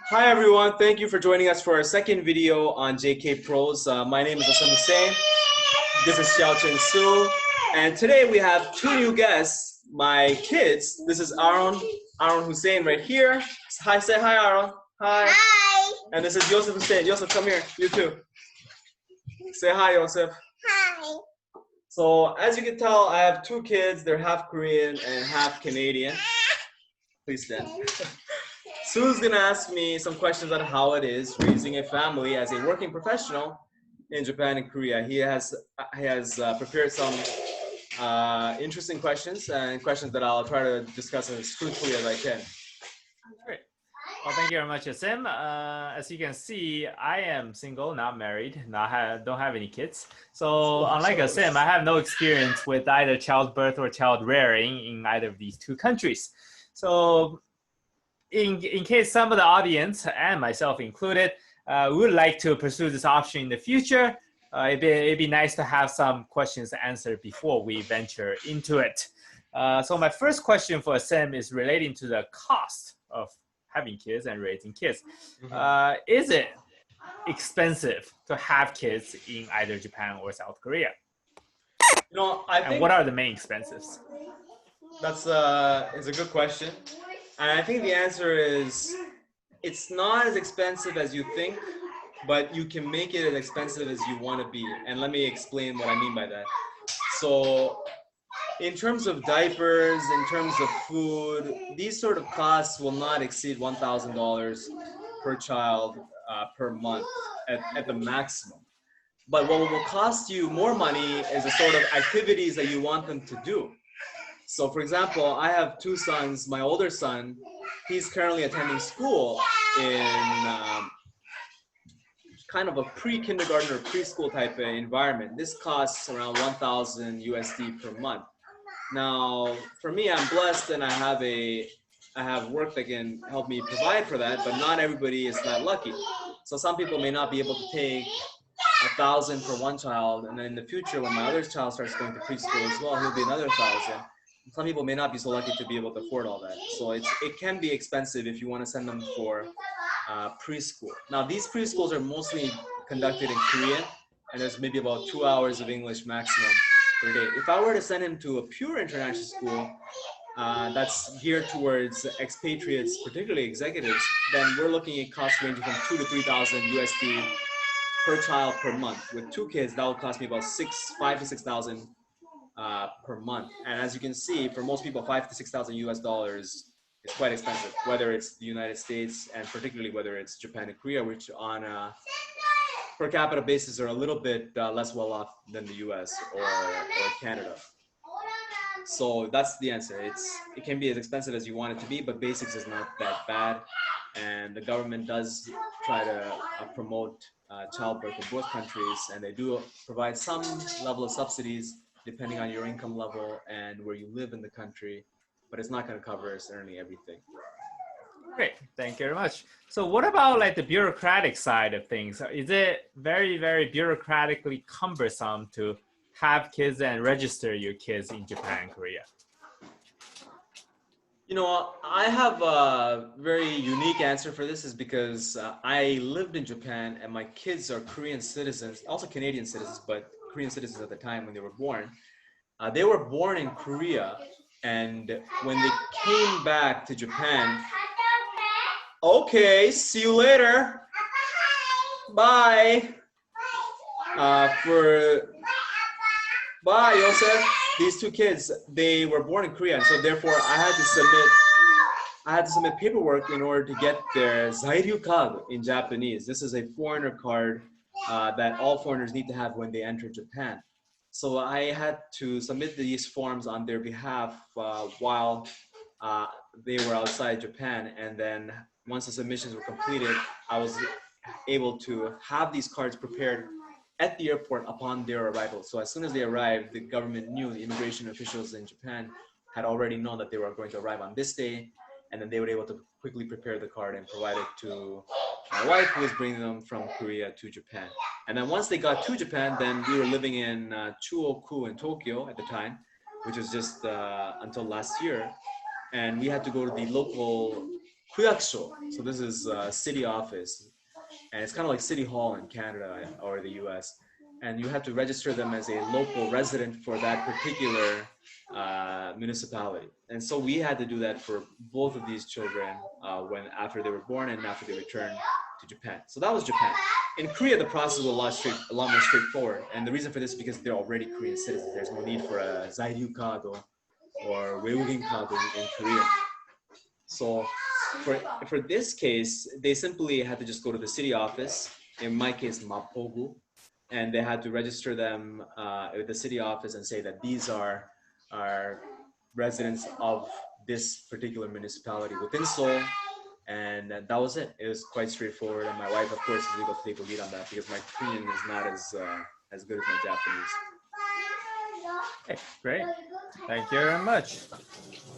Hi everyone, thank you for joining us for our second video on JK Pros. My name is Asim Hussein. This is Xiaochen Su. And today we have two new guests, my kids. This is Aaron Hussein right here. Hi, say hi Aaron. Hi. Hi. And this is Yosef Hussein. Yosef, come here. You too. Say hi, Yosef. Hi. So as you can tell, I have two kids. They're half Korean and half Canadian. Please stand. Sue's gonna ask me some questions on how it is raising a family as a working professional in Japan and Korea. He has prepared some interesting questions and questions that I'll try to discuss as truthfully as I can. Great. Well, thank you very much, Asim. As you can see, I am single, not married, don't have any kids. So unlike Asim, I have no experience with either childbirth or child rearing in either of these two countries. So in case some of the audience, and myself included, would like to pursue this option in the future, it'd be nice to have some questions answered before we venture into it. So my first question for Asim is relating to the cost of having kids and raising kids. Is it expensive to have kids in either Japan or South Korea? And what are the main expenses? That's is a good question. And I think the answer is it's not as expensive as you think, but you can make it as expensive as you want to be. And let me explain what I mean by that. So in terms of diapers, in terms of food, these sort of costs will not exceed $1,000 per child per month at the maximum. But what will cost you more money is the sort of activities that you want them to do. So for example, I have two sons. My older son, he's currently attending school in kind of a pre-kindergarten or preschool type of environment. This costs around 1,000 USD per month. Now, for me, I'm blessed and I have work that can help me provide for that, but not everybody is that lucky. So some people may not be able to take 1,000 for one child, and then in the future, when my other child starts going to preschool as well, he'll be another 1,000. Some people may not be so lucky to be able to afford all that. So it can be expensive if you want to send them for preschool. Now, these preschools are mostly conducted in Korean, and there's maybe about 2 hours of English maximum per day. If I were to send him to a pure international school that's geared towards expatriates, particularly executives, then we're looking at costs ranging from 2,000 to 3,000 USD per child per month. With two kids, that will cost me about 5,000 to 6,000 per month. And as you can see, for most people, 5,000 to 6,000 US dollars is quite expensive, whether it's the United States and particularly whether it's Japan and Korea, which on a per capita basis are a little bit less well off than the US or Canada. So that's the answer. It can be as expensive as you want it to be, but basics is not that bad. And the government does try to promote childbirth in both countries, and they do provide some level of subsidies depending on your income level and where you live in the country, but it's not going to cover certainly everything. Great, thank you very much. So what about like the bureaucratic side of things? Is it very, very bureaucratically cumbersome to have kids and register your kids in Japan and Korea? You know, I have a very unique answer for this is because I lived in Japan and my kids are Korean citizens, also Canadian citizens, but Korean citizens at the time when they were born. They were born in Korea, and when they came back to Japan, okay, see you later. Bye. Bye, Yosef. These two kids, they were born in Korea, and so therefore I had to submit paperwork in order to get their Zairyu card in Japanese. This is a foreigner card that all foreigners need to have when they enter Japan. So I had to submit these forms on their behalf while they were outside Japan, and then once the submissions were completed, I was able to have these cards prepared at the airport upon their arrival. So as soon as they arrived, the government knew, the immigration officials in Japan had already known that they were going to arrive on this day, and then they were able to quickly prepare the card and provide it to my wife, who was bringing them from Korea to Japan. And then once they got to Japan, then we were living in Chuoku in Tokyo at the time, which was just until last year. And we had to go to the local Kuyakusho. So this is a city office, and it's kind of like City Hall in Canada or the U.S. And you have to register them as a local resident for that particular municipality. And so we had to do that for both of these children when after they were born and after they returned to Japan. So that was Japan. In Korea, the process was a lot more straightforward. And the reason for this is because they're already Korean citizens. There's no need for a Zairyu card or 외국인 card in Korea. So for this case, they simply had to just go to the city office. In my case, Mapogu, and they had to register them with the city office and say that these are residents of this particular municipality within Seoul, and that was it. It was quite straightforward. And my wife, of course, is able to take the lead on that because my Korean is not as good as my Japanese. Okay, great. Thank you very much.